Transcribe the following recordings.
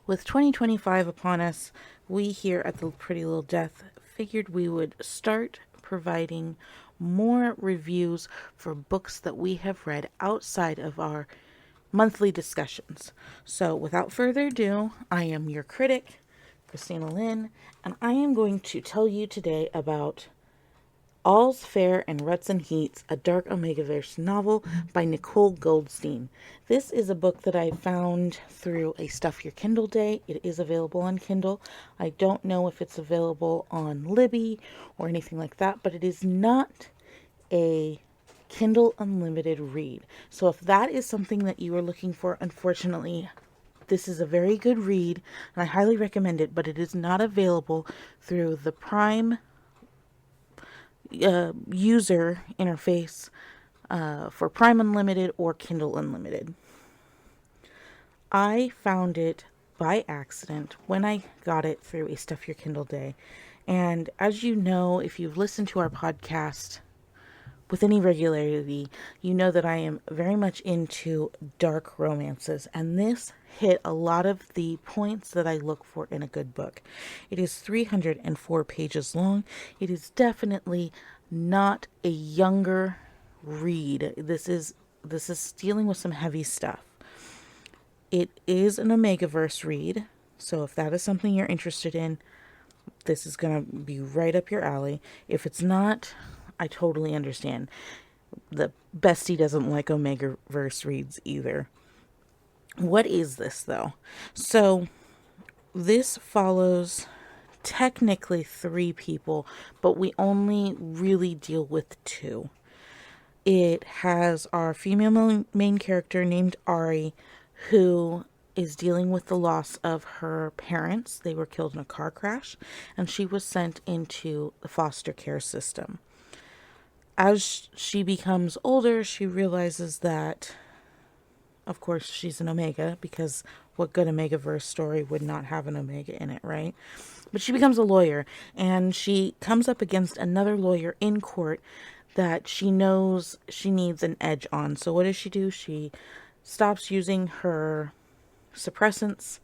With 2025 upon us, we here at the Pretty Little Death figured we would start providing more reviews for books that we have read outside of our monthly discussions. So, without further ado, I am your critic, Christina Lynn, and I am going to tell you today about All's Fair and Ruts and Heats, a dark Omegaverse novel by Nicole Goldstein. This is a book that I found through a Stuff Your Kindle Day. It is available on Kindle. I don't know if it's available on Libby or anything like that, but it is not a Kindle Unlimited read. So if that is something that you are looking for, unfortunately, this is a very good read, and I highly recommend it, but it is not available through the Prime user interface for Prime Unlimited or Kindle Unlimited. I found it by accident when I got it through a Stuff Your Kindle Day. And as you know, if you've listened to our podcast with any regularity, you know that I am very much into dark romances, and this hit a lot of the points that I look for in a good book. It is 304 pages long. It is definitely not a younger read. This is dealing with some heavy stuff. It is an Omegaverse read, so if that is something you're interested in, this is going to be right up your alley. If it's not, I totally understand. The bestie doesn't like Omegaverse reads either. What is this, though? So, this follows technically 3 people, but we only really deal with 2. It has our female main character named Ari, who is dealing with the loss of her parents. They were killed in a car crash, and she was sent into the foster care system. As she becomes older, she realizes that, of course, she's an Omega, because what good Omegaverse story would not have an Omega in it, right? But she becomes a lawyer, and she comes up against another lawyer in court that she knows she needs an edge on. So what does she do? She stops using her suppressants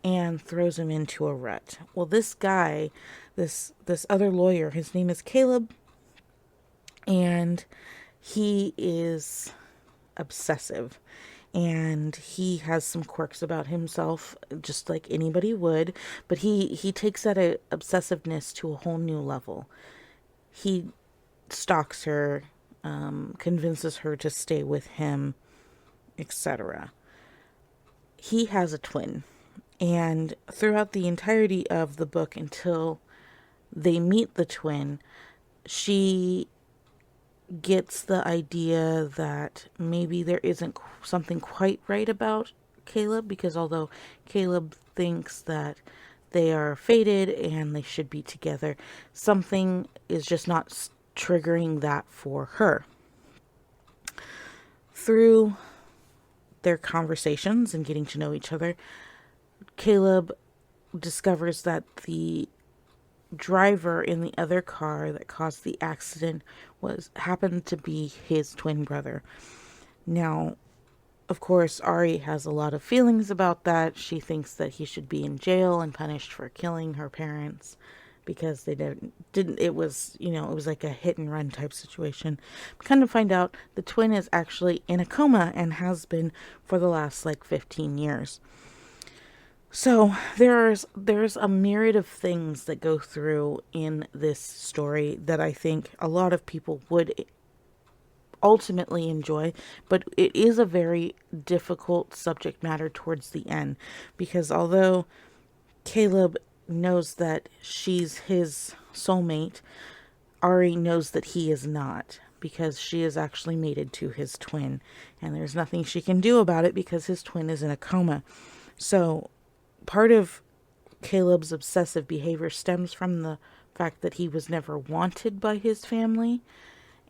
and throws him into a rut. Well, this guy, this other lawyer, his name is Caleb, and he is obsessive, and he has some quirks about himself, just like anybody would, but he takes that obsessiveness to a whole new level. He stalks her, convinces her to stay with him, etc. He has a twin, and throughout the entirety of the book, until they meet the twin, she gets the idea that maybe there isn't something quite right about Caleb, because although Caleb thinks that they are fated and they should be together, something is just not triggering that for her. Through their conversations and getting to know each other, Caleb discovers that the driver in the other car that caused the accident happened to be his twin brother. Now, of course, Ari has a lot of feelings about that. She thinks that he should be in jail and punished for killing her parents, because they didn't it was, it was like a hit and run type situation. Kind of find out the twin is actually in a coma and has been for the last 15 years. So there's a myriad of things that go through in this story that I think a lot of people would ultimately enjoy, but it is a very difficult subject matter towards the end, because although Caleb knows that she's his soulmate, Ari knows that he is not, because she is actually mated to his twin, and there's nothing she can do about it because his twin is in a coma. So part of Caleb's obsessive behavior stems from the fact that he was never wanted by his family,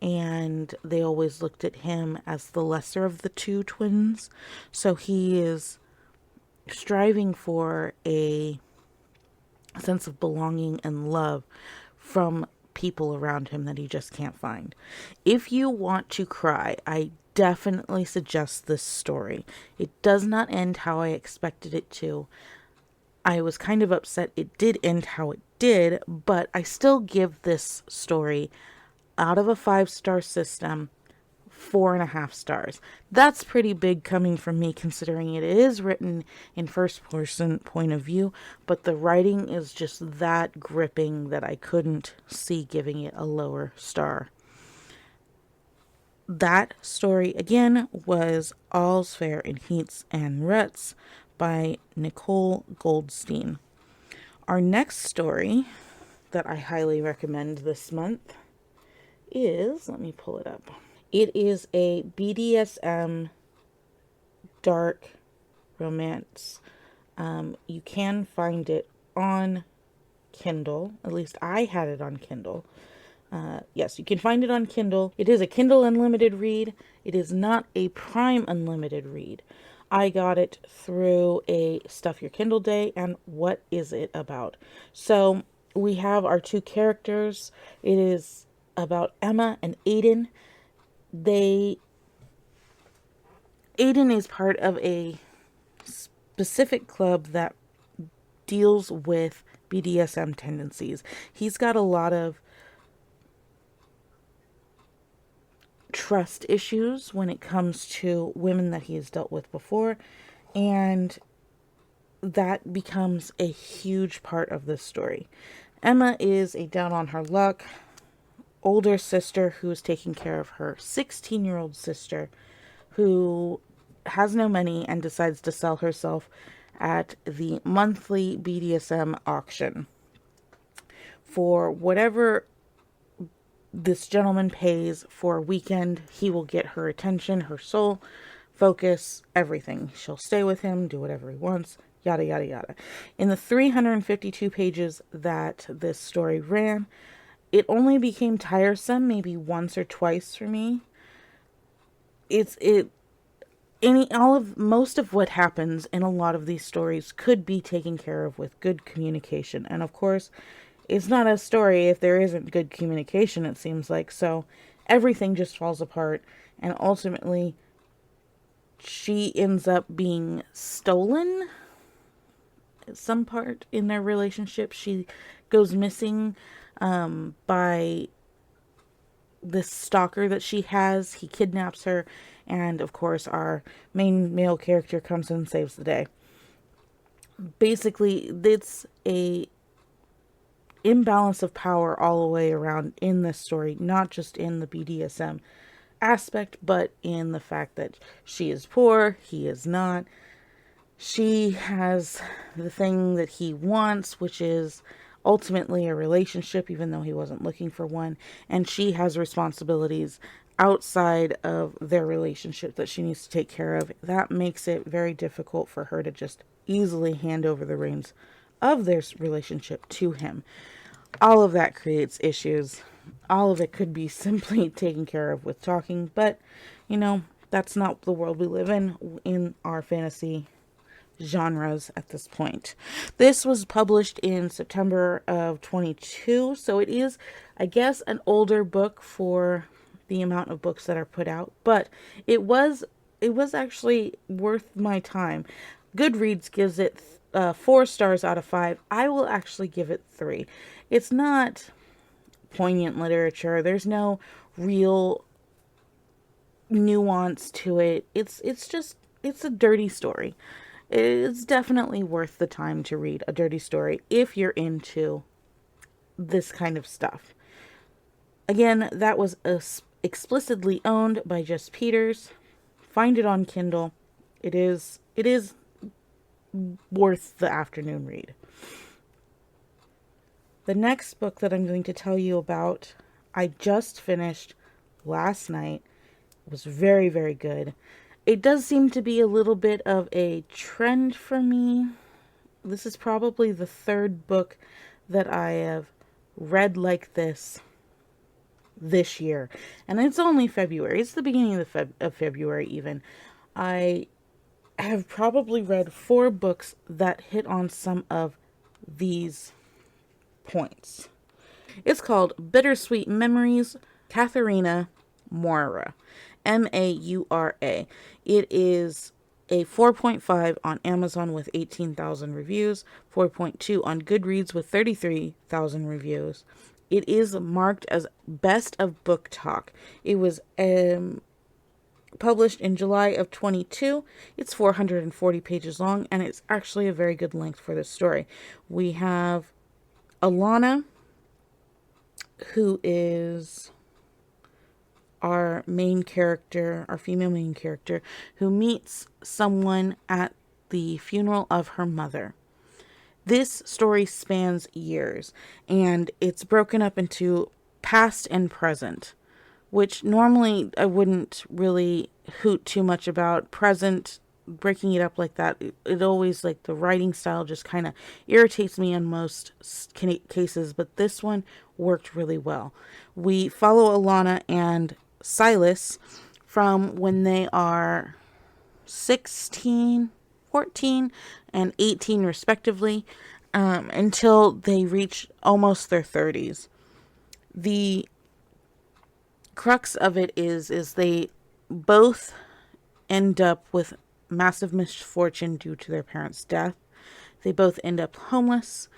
and they always looked at him as the lesser of the 2 twins. So he is striving for a sense of belonging and love from people around him that he just can't find. If you want to cry, I definitely suggest this story. It does not end how I expected it to. I was kind of upset it did end how it did, but I still give this story, out of a 5-star system, 4.5 stars. That's pretty big coming from me, considering it is written in first person point of view, but the writing is just that gripping that I couldn't see giving it a lower star. That story again was All's Fair in Heats and Ruts by Nicole Goldstein. Our next story that I highly recommend this month is, let me pull it up. It is a BDSM dark romance. You can find it on Kindle. At least I had it on Kindle. Yes, you can find it on Kindle. It is a Kindle Unlimited read. It is not a Prime Unlimited read. I got it through a Stuff Your Kindle Day, and what is it about? So, we have our two characters. It is about Emma and Aiden. Aiden is part of a specific club that deals with BDSM tendencies. He's got a lot of trust issues when it comes to women that he has dealt with before, and that becomes a huge part of this story. Emma is a down on her luck older sister who is taking care of her 16-year-old sister who has no money and decides to sell herself at the monthly BDSM auction. For whatever this gentleman pays for a weekend, he will get her attention, her soul, focus, everything. She'll stay with him, do whatever he wants, yada, yada, yada. In the 352 pages that this story ran, it only became tiresome maybe once or twice for me. Most of what happens in a lot of these stories could be taken care of with good communication. And of course, it's not a story if there isn't good communication, it seems like. So everything just falls apart. And ultimately, she ends up being stolen at some part in their relationship. She goes missing by this stalker that she has. He kidnaps her. And of course, our main male character comes in and saves the day. Basically, it's a imbalance of power all the way around in this story, not just in the BDSM aspect, but in the fact that she is poor, he is not. She has the thing that he wants, which is ultimately a relationship, even though he wasn't looking for one, and she has responsibilities outside of their relationship that she needs to take care of. That makes it very difficult for her to just easily hand over the reins of their relationship to him. All of that creates issues. All of it could be simply taken care of with talking, but, that's not the world we live in our fantasy genres at this point. This was published in September of 22, so it is, I guess, an older book for the amount of books that are put out, but it was actually worth my time. Goodreads gives it 4 stars out of 5. I will actually give it 3. It's not poignant literature. There's no real nuance to it. It's a dirty story. It's definitely worth the time to read a dirty story if you're into this kind of stuff. Again, that was explicitly owned by Jess Peters. Find it on Kindle. It is worth the afternoon read. The next book that I'm going to tell you about, I just finished last night. It was very, very good. It does seem to be a little bit of a trend for me. This is probably the 3rd book that I have read like this year. And it's only February. It's the beginning of February even. I have probably read 4 books that hit on some of these points. It's called Bittersweet Memories, Catharina Maura. Maura. It is a 4.5 on Amazon with 18,000 reviews, 4.2 on Goodreads with 33,000 reviews. It is marked as Best of Book Talk. It was published in July of 22. It's 440 pages long, and it's actually a very good length for this story. We have Alana, who is our main character, our female main character, who meets someone at the funeral of her mother. This story spans years, and it's broken up into past and present, which normally I wouldn't really hoot too much about. Present, breaking it up like that, it always, like, the writing style just kind of irritates me in most cases, but this one worked really well. We follow Alana and Silas from when they are 16, 14, and 18 respectively, until they reach almost their 30s. The crux of it is they both end up with massive misfortune due to their parents' death. They both end up homeless.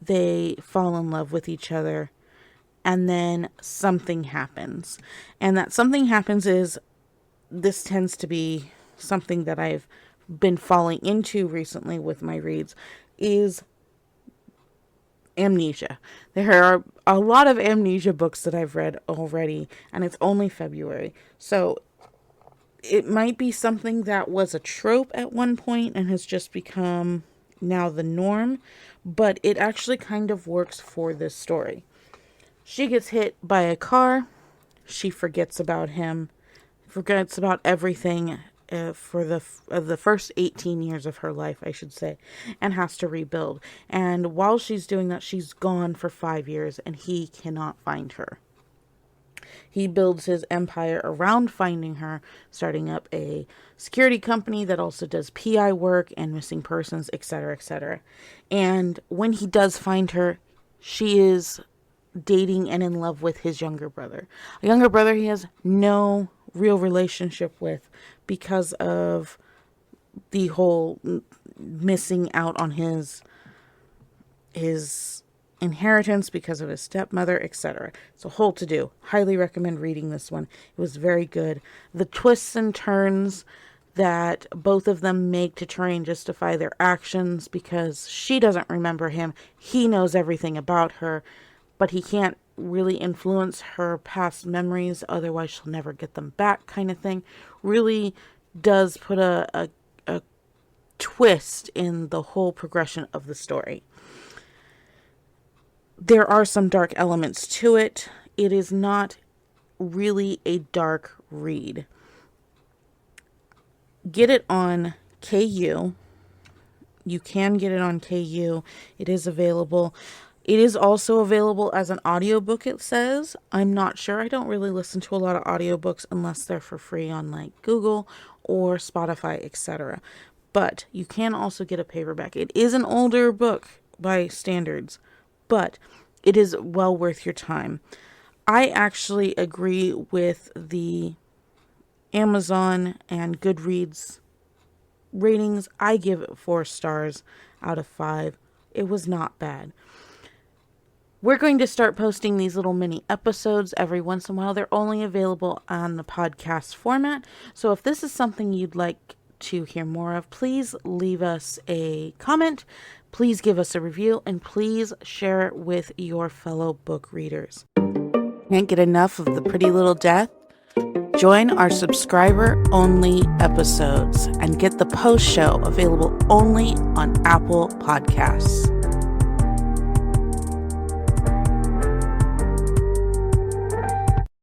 They fall in love with each other. And then something happens. And that something happens is, this tends to be something that I've been falling into recently with my reads, is amnesia. There are a lot of amnesia books that I've read already, and it's only February. So it might be something that was a trope at one point and has just become now the norm, but it actually kind of works for this story. She gets hit by a car. She forgets about him, forgets about everything for the first 18 years of her life, I should say, and has to rebuild. And while she's doing that, she's gone for 5 years, and he cannot find her. He builds his empire around finding her, starting up a security company that also does PI work and missing persons, etc., etc. And when he does find her, she is dating and in love with his younger brother. A younger brother he has no real relationship with because of the whole missing out on his inheritance because of his stepmother, etc. It's a whole to-do. Highly recommend reading this one. It was very good. The twists and turns that both of them make to try and justify their actions, because she doesn't remember him. He knows everything about her, but he can't really influence her past memories, otherwise she'll never get them back, kind of thing. Really does put a twist in the whole progression of the story. There are some dark elements to it. It is not really a dark read. Get it on KU. You can get it on KU. It is available. It is also available as an audiobook, it says. I'm not sure. I don't really listen to a lot of audiobooks unless they're for free on, like, Google or Spotify, etc. But you can also get a paperback. It is an older book by standards, but it is well worth your time. I actually agree with the Amazon and Goodreads ratings. I give it 4 stars out of 5. It was not bad. We're going to start posting these little mini episodes every once in a while. They're only available on the podcast format. So if this is something you'd like to hear more of, please leave us a comment. Please give us a review, and please share it with your fellow book readers. Can't get enough of The Pretty Little Death? Join our subscriber-only episodes and get the post show available only on Apple Podcasts.